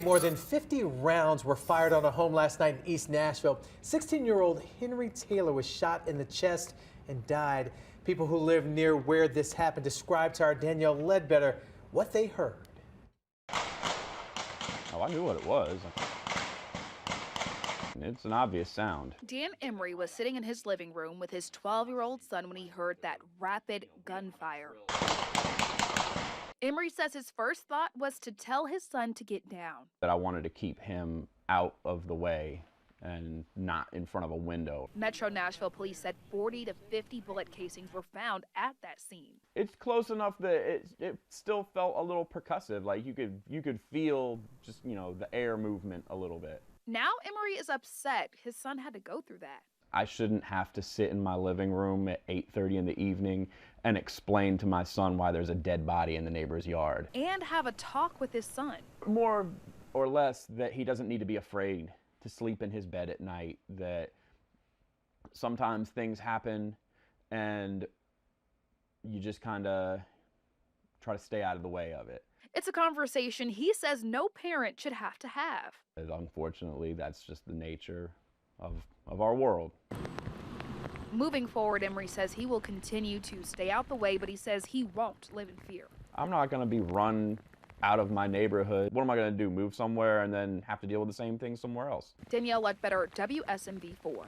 More than 50 rounds were fired on a home last night in East Nashville. 16-year-old Henry Taylor was shot in the chest and died. People who live near where this happened described to our Danielle Ledbetter what they heard. Oh, I knew what it was. It's an obvious sound. Dan Emery was sitting in his living room with his 12-year-old son when he heard that rapid gunfire. Emery says his first thought was to tell his son to get down. That I wanted to keep him out of the way and not in front of a window. Metro Nashville police said 40 to 50 bullet casings were found at that scene. It's close enough that it still felt a little percussive, like you could feel just, the air movement a little bit. Now Emery is upset his son had to go through that. I shouldn't have to sit in my living room at 8:30 in the evening and explain to my son why there's a dead body in the neighbor's yard. And have a talk with his son. More or less that he doesn't need to be afraid to sleep in his bed at night, that sometimes things happen and you just kind of try to stay out of the way of it. It's a conversation he says no parent should have to have. And unfortunately, that's just the nature of our world. Moving forward, Emery says he will continue to stay out the way, but he says he won't live in fear. I'm not going to be run out of my neighborhood. What am I going to do, move somewhere and then have to deal with the same thing somewhere else? Danielle Ledbetter, WSMV4.